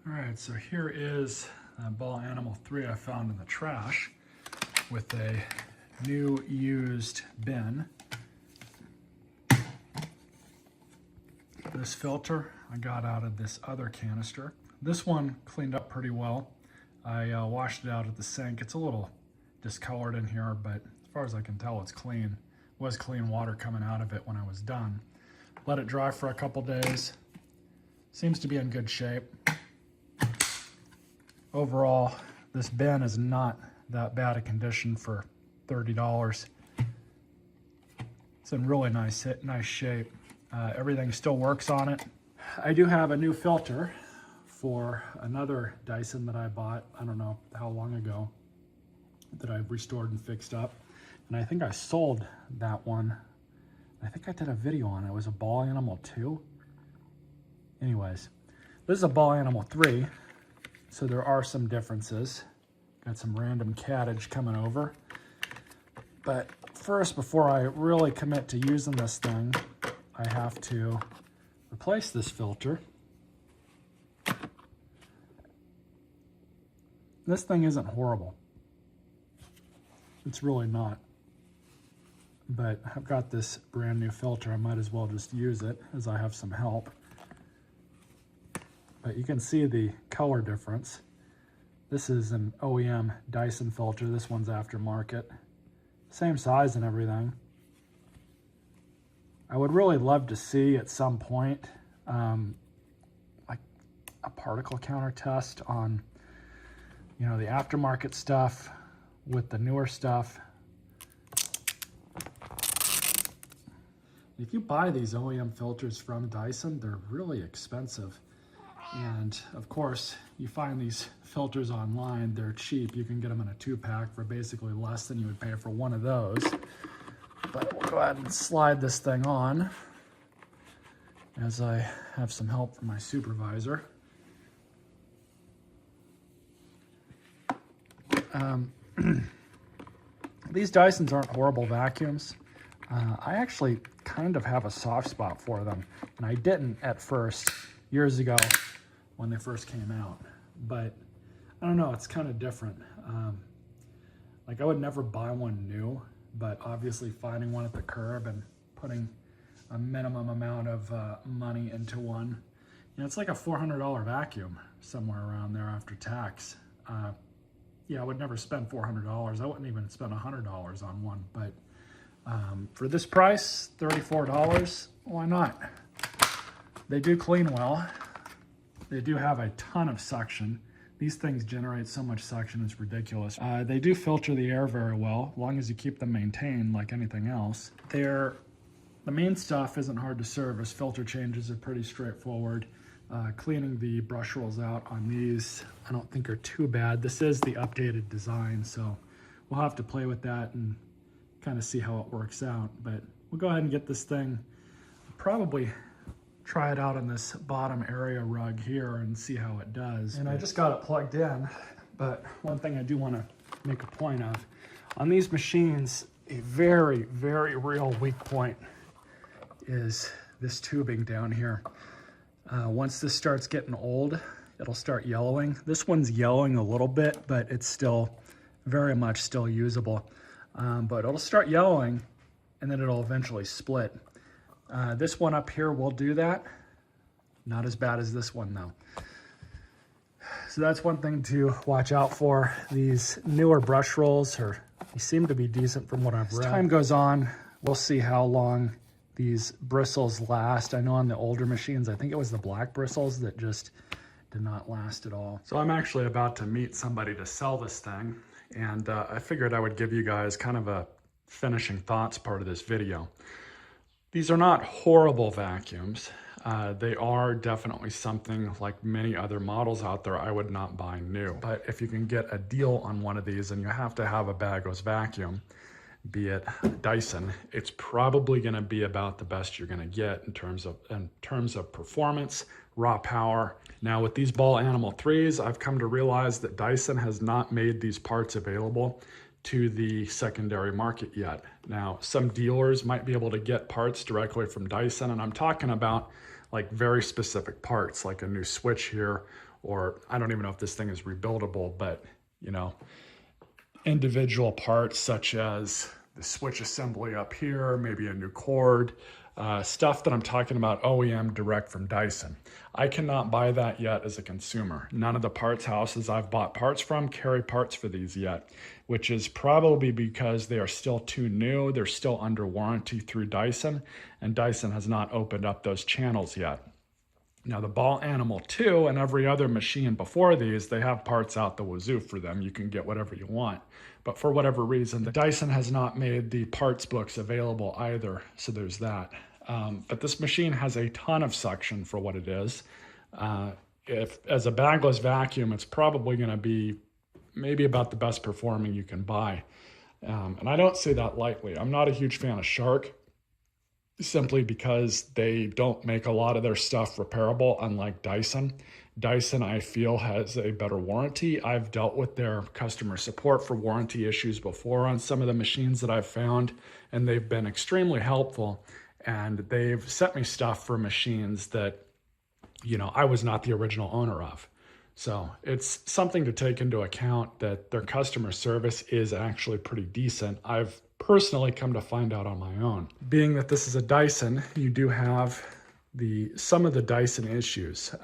All right, so here is Ball Animal 3 I found in the trash with a new used bin. This filter I got out of this other canister. This one cleaned up pretty well. I washed it out at the sink. It's a little discolored in here, but as far as I can tell, it's clean. Was clean water coming out of it when I was done. Let it dry for a couple days. Seems to be in good shape. Overall, this bin is not that bad a condition for $30. It's in really nice shape. Everything still works on it. I do have a new filter for another Dyson that I bought, I don't know how long ago, that I've restored and fixed up. And I think I sold that one. I think I did a video on it. It was a Ball Animal 2. Anyways, this is a Ball Animal 3, so there are some differences. Got some random cattage coming over. But first, before I really commit to using this thing, I have to replace this filter. This thing isn't horrible. It's really not. But I've got this brand new filter. I might as well just use it as I have some help. But you can see the color difference. This is an OEM Dyson filter. This one's aftermarket. Same size and everything. I would really love to see at some point like a particle counter test on, you know, the aftermarket stuff with the newer stuff. If you buy these OEM filters from Dyson, they're really expensive. And of course, you find these filters online, they're cheap. You can get them in a 2-pack for basically less than you would pay for one of those. But we'll go ahead and slide this thing on as I have some help from my supervisor. These Dysons aren't horrible vacuums. I actually kind of have a soft spot for them, and I didn't at first, years ago when they first came out. But I don't know, it's kind of different. Like I would never buy one new, but obviously finding one at the curb and putting a minimum amount of money into one, you know, it's like a $400 vacuum somewhere around there after tax. Yeah, I would never spend $400. I wouldn't even spend $100 on one, but for this price, $34, why not? They do clean well. They do have a ton of suction. These things generate so much suction, it's ridiculous. They do filter the air very well, as long as you keep them maintained like anything else. The main stuff isn't hard to service. Filter changes are pretty straightforward. Cleaning the brush rolls out on these, I don't think are too bad. This is the updated design, so we'll have to play with that and kind of see how it works out. But we'll go ahead and get this thing, probably try it out on this bottom area rug here and see how it does. And I just got it plugged in, but one thing I do want to make a point of, on these machines, a very, very real weak point is this tubing down here. Once this starts getting old, it'll start yellowing. This one's yellowing a little bit, but it's still very much still usable. But it'll start yellowing and then it'll eventually split. This one up here will do that. Not as bad as this one though. So that's one thing to watch out for. These newer brush rolls they seem to be decent from what I've read. As time goes on, we'll see how long these bristles last. I know on the older machines, I think it was the black bristles that just did not last at all. So I'm actually about to meet somebody to sell this thing, and I figured I would give you guys kind of a finishing thoughts part of this video. These are not horrible vacuums. They are definitely something like many other models out there I would not buy new. But if you can get a deal on one of these and you have to have a Bagos vacuum, be it Dyson, it's probably going to be about the best you're going to get in terms of performance, raw power. Now with these Ball Animal 3s, I've come to realize that Dyson has not made these parts available to the secondary market yet. Now, some dealers might be able to get parts directly from Dyson, and I'm talking about like very specific parts, like a new switch here, or I don't even know if this thing is rebuildable, but you know, individual parts such as the switch assembly up here, maybe a new cord, stuff that I'm talking about OEM direct from Dyson. I cannot buy that yet as a consumer. None of the parts houses I've bought parts from carry parts for these yet, which is probably because they are still too new. They're still under warranty through Dyson, and Dyson has not opened up those channels yet. Now the Ball Animal 2 and every other machine before these, they have parts out the wazoo for them. You can get whatever you want. But for whatever reason, the Dyson has not made the parts books available either. So there's that. But this machine has a ton of suction for what it is. If as a bagless vacuum, it's probably going to be maybe about the best performing you can buy. And I don't say that lightly. I'm not a huge fan of Shark, simply because they don't make a lot of their stuff repairable, unlike Dyson. Dyson, I feel, has a better warranty. I've dealt with their customer support for warranty issues before on some of the machines that I've found, and they've been extremely helpful. And they've sent me stuff for machines that, you know, I was not the original owner of. So it's something to take into account that their customer service is actually pretty decent. I've personally come to find out on my own. Being that this is a Dyson, you do have some of the Dyson issues.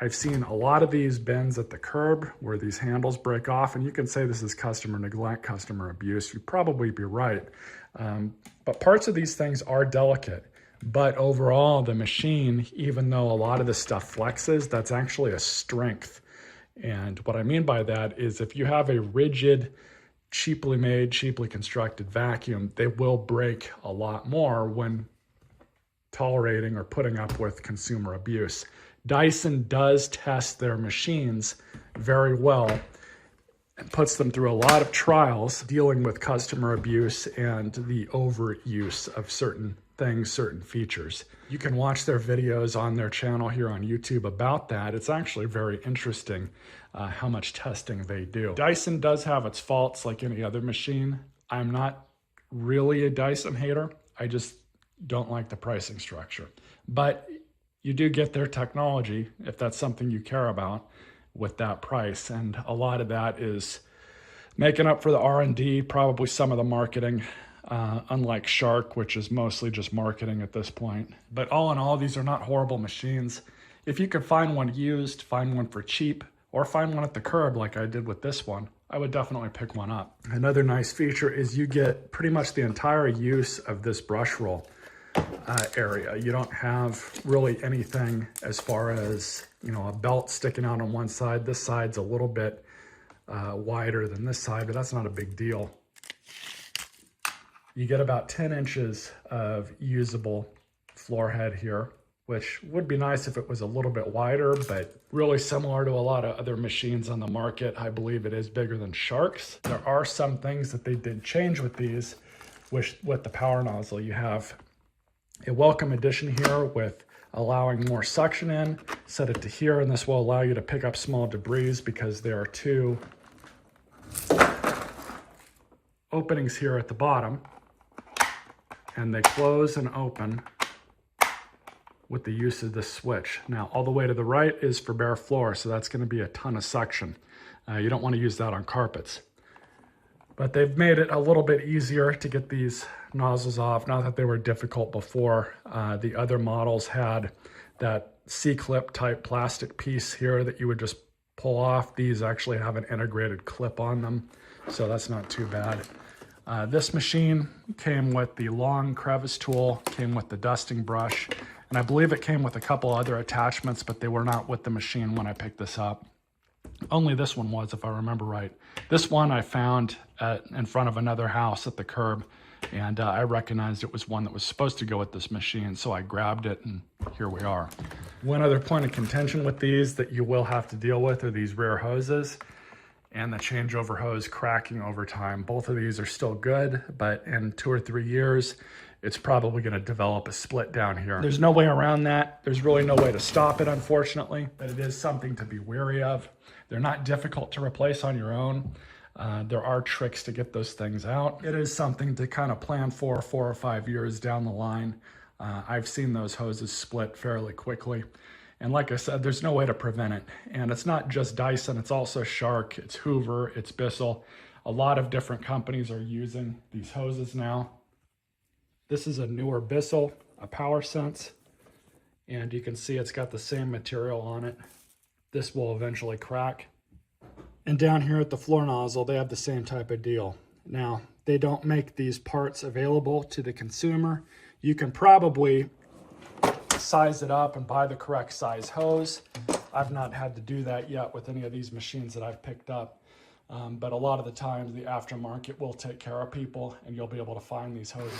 I've seen a lot of these bends at the curb where these handles break off, and you can say this is customer neglect, customer abuse. You'd probably be right. But parts of these things are delicate. But overall, the machine, even though a lot of this stuff flexes, that's actually a strength. And what I mean by that is if you have a rigid, cheaply made, cheaply constructed vacuum, they will break a lot more when tolerating or putting up with consumer abuse. Dyson does test their machines very well and puts them through a lot of trials dealing with customer abuse and the overuse of certain things, certain features. You can watch their videos on their channel here on YouTube about that. It's actually very interesting how much testing they do. Dyson does have its faults like any other machine. I'm not really a Dyson hater. I just don't like the pricing structure. But you do get their technology, if that's something you care about, with that price. And a lot of that is making up for the R&D, probably some of the marketing, unlike Shark, which is mostly just marketing at this point. But all in all, these are not horrible machines. If you could find one used, find one for cheap, or find one at the curb like I did with this one, I would definitely pick one up. Another nice feature is you get pretty much the entire use of this brush roll area. You don't have really anything as far as, you know, a belt sticking out on one side. This side's a little bit wider than this side, but that's not a big deal. You get about 10 inches of usable floor head here, which would be nice if it was a little bit wider, but really similar to a lot of other machines on the market. I believe it is bigger than Shark's. There are some things that they did change with these, with the power nozzle. You have a welcome addition here with allowing more suction in. Set it to here, and this will allow you to pick up small debris because there are two openings here at the bottom, and they close and open with the use of this switch. Now, all the way to the right is for bare floor, so that's going to be a ton of suction. You don't want to use that on carpets. But they've made it a little bit easier to get these nozzles off. Not that they were difficult before. The other models had that C-clip type plastic piece here that you would just pull off. These actually have an integrated clip on them, so that's not too bad. This machine came with the long crevice tool, came with the dusting brush, and I believe it came with a couple other attachments, but they were not with the machine when I picked this up. Only this one was, if I remember right. This one I found in front of another house at the curb, and I recognized it was one that was supposed to go with this machine, so I grabbed it, and here we are. One other point of contention with these that you will have to deal with are these rear hoses and the changeover hose cracking over time. Both of these are still good, but in 2 or 3 years, it's probably going to develop a split down here. There's no way around that. There's really no way to stop it, unfortunately, but it is something to be wary of. They're not difficult to replace on your own. There are tricks to get those things out. It is something to kind of plan for 4 or 5 years down the line. I've seen those hoses split fairly quickly. And like I said, there's no way to prevent it. And it's not just Dyson, it's also Shark, it's Hoover, it's Bissell. A lot of different companies are using these hoses now. This is a newer Bissell, a Power Sense, and you can see it's got the same material on it. This will eventually crack. And down here at the floor nozzle, they have the same type of deal. Now, they don't make these parts available to the consumer. You can probably size it up and buy the correct size hose. I've not had to do that yet with any of these machines that I've picked up. But a lot of the times the aftermarket will take care of people and you'll be able to find these hoses.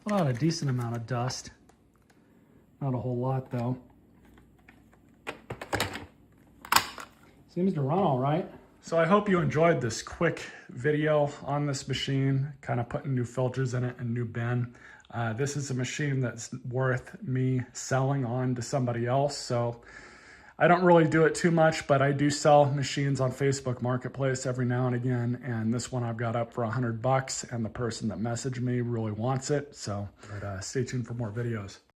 Well, a decent amount of dust. Not a whole lot though. Seems to run all right. So I hope you enjoyed this quick video on this machine, kind of putting new filters in it and new bin. This is a machine that's worth me selling on to somebody else. So I don't really do it too much, but I do sell machines on Facebook Marketplace every now and again. And this one I've got up for $100 and the person that messaged me really wants it. So stay tuned for more videos.